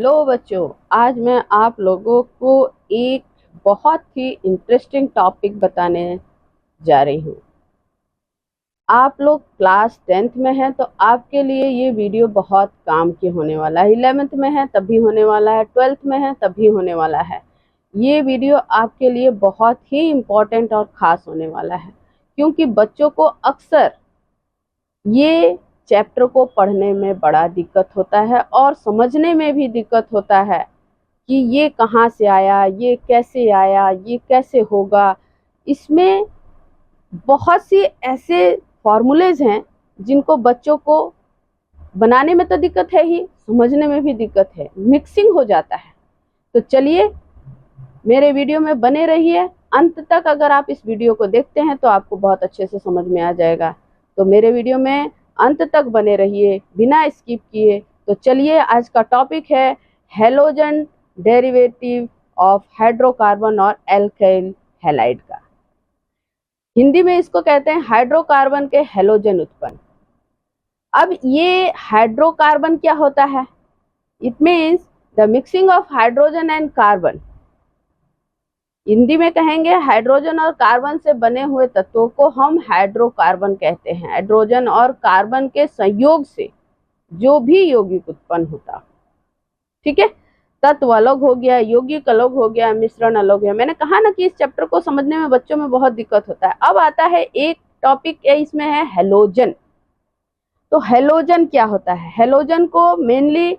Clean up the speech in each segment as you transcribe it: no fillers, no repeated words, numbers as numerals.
Hello बच्चों, आज मैं आप लोगों को एक बहुत ही इंटरेस्टिंग टॉपिक बताने जा रही हूँ। आप लोग क्लास 10th में हैं तो आपके लिए ये वीडियो बहुत काम की होने वाला है। 11th में है तब भी होने वाला है, 12th में है तब भी होने वाला है। ये वीडियो आपके लिए बहुत ही इम्पोर्टेंट और ख़ास होने वाला है, क्योंकि बच्चों को अक्सर ये चैप्टर को पढ़ने में बड़ा दिक्कत होता है और समझने में भी दिक्कत होता है कि ये कहाँ से आया, ये कैसे आया, ये कैसे होगा। इसमें बहुत सी ऐसे फॉर्मूलेज हैं जिनको बच्चों को बनाने में तो दिक्कत है ही, समझने में भी दिक्कत है, मिक्सिंग हो जाता है। तो चलिए मेरे वीडियो में बने रहिए अंत तक। अगर आप इस वीडियो को देखते हैं तो आपको बहुत अच्छे से समझ में आ जाएगा। तो मेरे वीडियो में अंत तक बने रहिए बिना स्किप किए। तो चलिए, आज का टॉपिक है हेलोजन डेरिवेटिव ऑफ हाइड्रोकार्बन और एल्काइल हैलाइड का। हिंदी में इसको कहते हैं हाइड्रोकार्बन के हेलोजन उत्पन्न। अब ये हाइड्रोकार्बन क्या होता है? It means the mixing of hydrogen and carbon. Hindi में कहेंगे हाइड्रोजन और कार्बन से बने हुए तत्वों को हम हाइड्रोकार्बन कहते हैं। हाइड्रोजन और कार्बन के संयोग से जो भी यौगिक उत्पन्न होता, ठीक है, तत्व अलग हो गया, यौगिक अलग हो गया, मिश्रण अलग हो गया। मैंने कहा ना कि इस चैप्टर को समझने में बच्चों में बहुत दिक्कत होता है। अब आता है एक टॉपिक, इसमें है हेलोजन। तो हेलोजन क्या होता है? हेलोजन को मेनली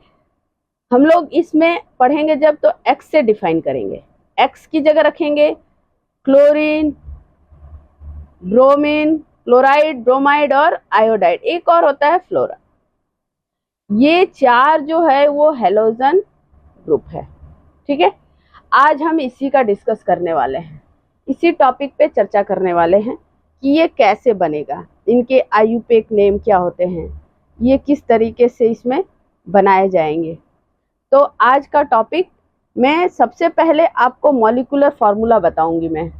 हम लोग इसमें पढ़ेंगे जब, तो एक्स से डिफाइन करेंगे। एक्स की जगह रखेंगे क्लोरीन, ब्रोमीन, क्लोराइड, ब्रोमाइड और आयोडाइड। एक और होता है फ्लोरा। ये चार जो है वो हेलोजन ग्रुप है, ठीक है। आज हम इसी का डिस्कस करने वाले हैं, इसी टॉपिक पे चर्चा करने वाले हैं कि ये कैसे बनेगा, इनके आयुपेक नेम क्या होते हैं, ये किस तरीके से इसमें बनाए जाएंगे। तो आज का टॉपिक, मैं सबसे पहले आपको मॉलिक्यूलर फार्मूला बताऊंगी। मैं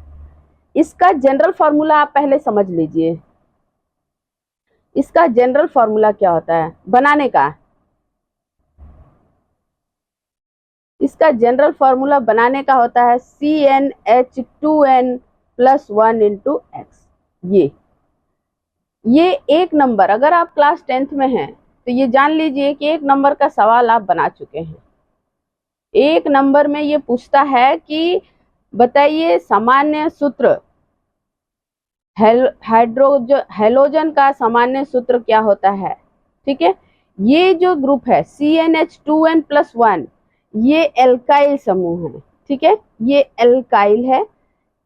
इसका जनरल फार्मूला आप पहले समझ लीजिए। इसका जनरल फार्मूला क्या होता है बनाने का? इसका जनरल फार्मूला बनाने का होता है CnH2n + 1 × X। ये एक नंबर, अगर आप क्लास 10th में हैं तो ये जान लीजिए कि एक नंबर का सवाल आप बना चुके हैं। एक नंबर में ये पूछता है कि बताइए सामान्य सूत्र, हेलोजन का सामान्य सूत्र क्या होता है, ठीक है। ये जो ग्रुप है CnH2n + 1, ये एल्काइल समूह है, ठीक है। ये एल्काइल है।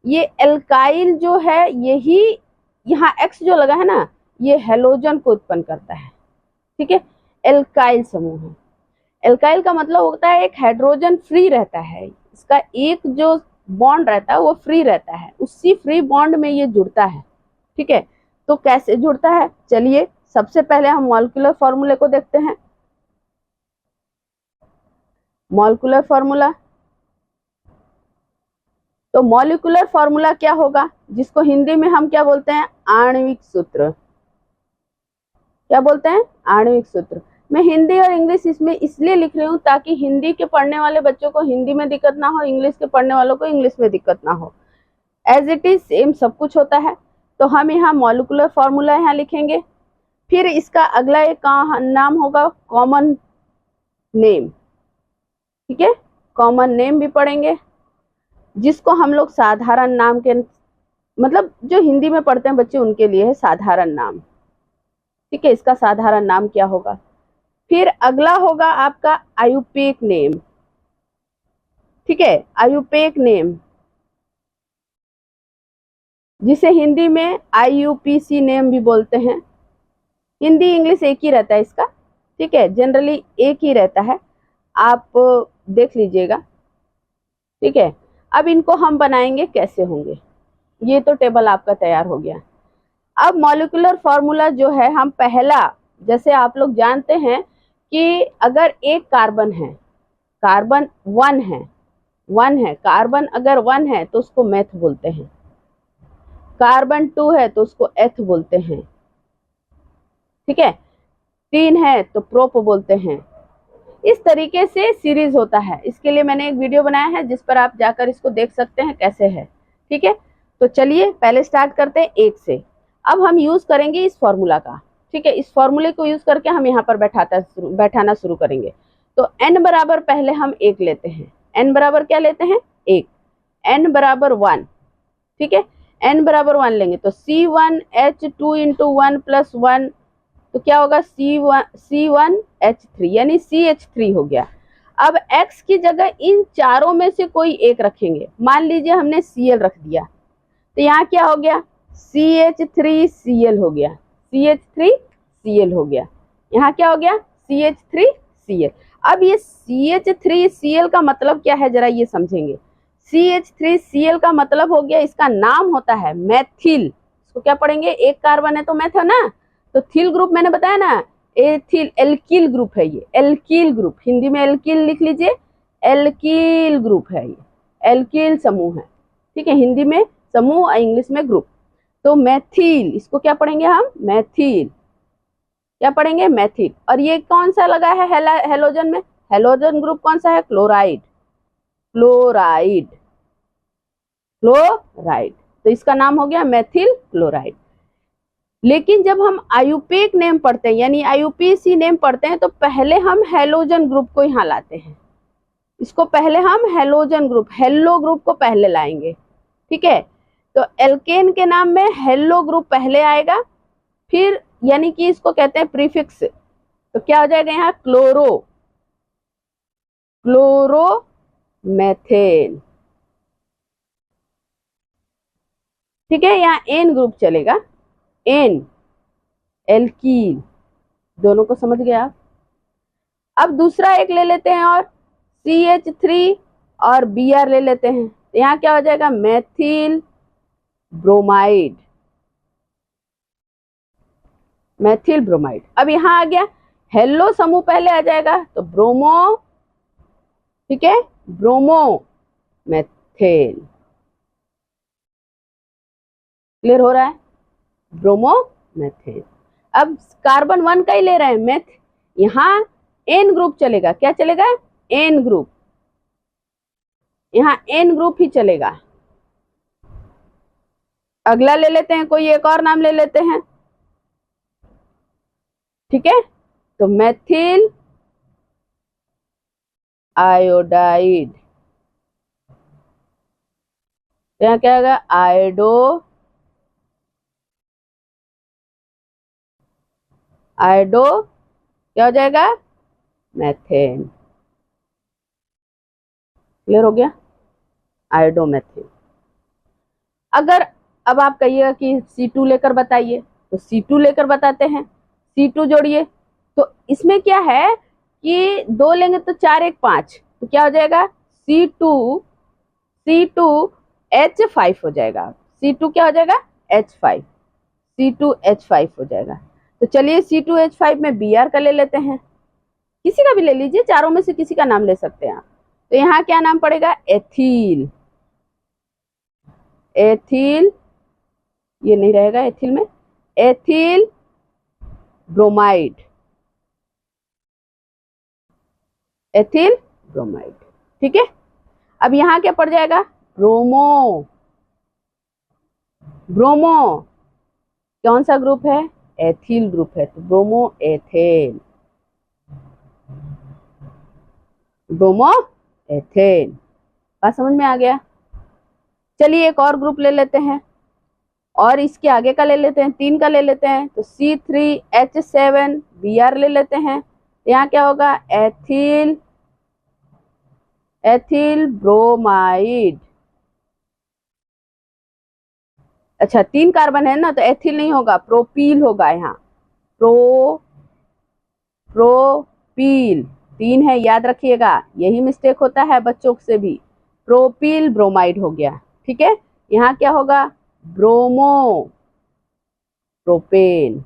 ये एल्काइल जो है, यही यहाँ X जो लगा है ना, ये हेलोजन को उत्पन्न करता है, ठीक है। एल्काइल समूह है। एल्काइल का मतलब होता है एक हाइड्रोजन फ्री रहता है, इसका एक जो बॉन्ड रहता है वो फ्री रहता है, उसी फ्री बॉन्ड में ये जुड़ता है, ठीक है। तो कैसे जुड़ता है, चलिए सबसे पहले हम मॉलिक्यूलर फॉर्मूले को देखते हैं। मॉलिक्यूलर फॉर्मूला, तो मॉलिक्यूलर फॉर्मूला क्या होगा, जिसको हिंदी में हम क्या बोलते हैं? आणविक सूत्र। क्या बोलते हैं? आणविक सूत्र। मैं हिंदी और इंग्लिश इसमें इसलिए लिख रही हूँ ताकि हिंदी के पढ़ने वाले बच्चों को हिंदी में दिक्कत ना हो, इंग्लिश के पढ़ने वालों को इंग्लिश में दिक्कत ना हो। एज इट इज सेम सब कुछ होता है। तो हम यहाँ मॉलिक्यूलर फॉर्मूला यहाँ लिखेंगे। फिर इसका अगला एक नाम होगा कॉमन नेम, ठीक है। कॉमन नेम भी पढ़ेंगे, जिसको हम लोग साधारण नाम के, मतलब जो हिंदी में पढ़ते हैं बच्चे उनके लिए है साधारण नाम, ठीक है। इसका साधारण नाम क्या होगा? फिर अगला होगा आपका आयुपेक नेम, ठीक है। आयुपेक नेम, जिसे हिंदी में IUPAC नेम भी बोलते हैं। हिंदी इंग्लिश एक ही रहता है इसका, ठीक है, जनरली एक ही रहता है, आप देख लीजिएगा, ठीक है। अब इनको हम बनाएंगे, कैसे होंगे, ये तो टेबल आपका तैयार हो गया। अब मॉलिक्यूलर फॉर्मूला जो है, हम पहला, जैसे आप लोग जानते हैं कि अगर एक कार्बन है, कार्बन 1 है, कार्बन अगर 1 है तो उसको मेथ बोलते हैं, कार्बन 2 है तो उसको एथ बोलते हैं, ठीक है। 3 है तो प्रोप बोलते हैं, इस तरीके से सीरीज होता है। इसके लिए मैंने एक वीडियो बनाया है जिस पर आप जाकर इसको देख सकते हैं कैसे है। ठीक है, तो चलिए पहले स्टार्ट करते हैं 1 से। अब हम यूज करेंगे इस फॉर्मूला का। ठीक है, इस फॉर्मूले को यूज करके हम यहाँ पर बैठाना शुरू करेंगे। तो n बराबर पहले हम 1 लेते हैं। n बराबर क्या लेते हैं? 1। n बराबर 1। ठीक है, n बराबर 1 लेंगे तो C1H2 इंटू 1 प्लस 1, तो क्या होगा? C1H3 यानी CH3 हो गया। अब X की जगह इन चारों में से कोई एक रखेंगे। मान लीजिए हमने Cl रख दिया, तो यहाँ क्या हो गया? CH3Cl हो गया। CH3Cl हो गया। यहाँ क्या हो गया? CH3Cl। अब ये CH3Cl का मतलब क्या है, जरा ये समझेंगे। CH3Cl का मतलब हो गया, इसका नाम होता है मैथिल। इसको क्या पढ़ेंगे? एक कार्बन है तो मैथ है ना, तो थिल ग्रुप मैंने बताया ना, एथिल एल्किल ग्रुप है ये, एल्किल ग्रुप। हिंदी में एल्किल लिख लीजिए, एल्किल ग्रुप है ये, एल्किल समूह है। ठीक है, हिंदी में समूह और इंग्लिश में ग्रुप। तो मैथिल, इसको क्या पढ़ेंगे हम? मैथिल। क्या पढ़ेंगे? मैथिल। और ये कौन सा लगा है हेलोजन में? हेलोजन ग्रुप कौन सा है? क्लोराइड। क्लोराइड, क्लोराइड, तो इसका नाम हो गया मैथिल क्लोराइड। लेकिन जब हम आयुपेक नेम पढ़ते हैं यानी IUPAC नेम पढ़ते हैं तो पहले हम हेलोजन ग्रुप को यहाँ लाते हैं। इसको पहले हम हेलोजन ग्रुप, हेलो ग्रुप को पहले लाएंगे। ठीक है, तो एल्केन के नाम में हेलो ग्रुप पहले आएगा, फिर यानी कि इसको कहते हैं प्रीफिक्स। तो क्या हो जाएगा यहाँ? Chloro, chloromethane. ठीक है, यहाँ एन ग्रुप चलेगा, एन, एल्कील। दोनों को समझ गए आप? अब दूसरा एक ले लेते हैं और CH3 और Br ले लेते हैं, तो यहाँ क्या हो जाएगा? Maithil bromide, Maithil bromide. अब यहाँ आ गया हेलो समूह पहले आ जाएगा, तो ब्रोमो। ठीक है, ब्रोमो मैथेन। क्लियर हो रहा है? Bromo methane. अब कार्बन 1 का ही ले रहे हैं मेथ, यहाँ एन ग्रुप चलेगा। क्या चलेगा? N group. यहाँ एन ग्रुप ही चलेगा। अगला ले लेते हैं, कोई एक और नाम ले लेते हैं। ठीक है, तो मैथिल आयोडाइड, यहाँ क्या होगा? आयोडो क्या हो जाएगा? मैथेन। क्लियर हो गया? आयोडोमेथेन। अगर अब आप कहिएगा कि C2 लेकर बताइए, तो C2 लेकर बताते हैं। C2 जोड़िए, तो इसमें क्या है कि 2 लेंगे तो 4 1 5, तो क्या हो जाएगा? C2H5 हो जाएगा। C2 क्या हो जाएगा? H5, C2H5 हो जाएगा। तो चलिए C2H5 में Br का ले लेते हैं। किसी का भी ले लीजिए, चारों में से किसी का नाम ले सकते हैं आप। तो यहाँ क्या नाम पड़ेगा? एथिल। एथिल, ये नहीं रहेगा एथिल में, एथिल ब्रोमाइड, एथिल ब्रोमाइड। ठीक है, अब यहाँ क्या पड़ जाएगा? ब्रोमो। ब्रोमो कौन सा ग्रुप है? एथिल ग्रुप है, तो ब्रोमो एथेन, ब्रोमो एथेन। बात समझ में आ गया? चलिए एक और ग्रुप ले लेते हैं और इसके आगे का ले लेते हैं, 3 का ले लेते हैं। तो C3H7 Br ले लेते हैं, यहाँ क्या होगा? Ethyl, ethyl bromide. अच्छा 3 कार्बन है ना, तो एथिल नहीं होगा, प्रोपील होगा। यहाँ प्रोपील 3 है, याद रखिएगा, यही मिस्टेक होता है बच्चों से भी। प्रोपील ब्रोमाइड हो गया। ठीक है, यहाँ क्या होगा? Bromo propane.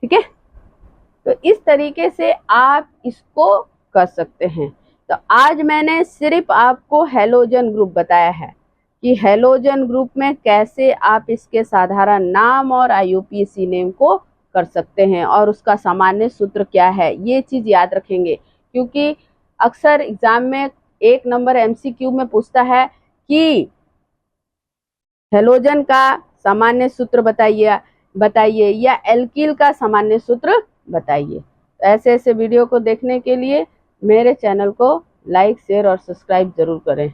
ठीक है, तो इस तरीके से आप इसको कर सकते हैं। तो आज मैंने सिर्फ आपको हेलोजन ग्रुप बताया है कि हेलोजन ग्रुप में कैसे आप इसके साधारण नाम और IUPAC नेम को कर सकते हैं और उसका सामान्य सूत्र क्या है, ये चीज़ याद रखेंगे। क्योंकि अक्सर एग्जाम में 1 नंबर MCQ में पूछता है कि हेलोजन का सामान्य सूत्र बताइए या एल्किल का सामान्य सूत्र बताइए। तो ऐसे ऐसे वीडियो को देखने के लिए मेरे चैनल को लाइक, शेयर और सब्सक्राइब जरूर करें।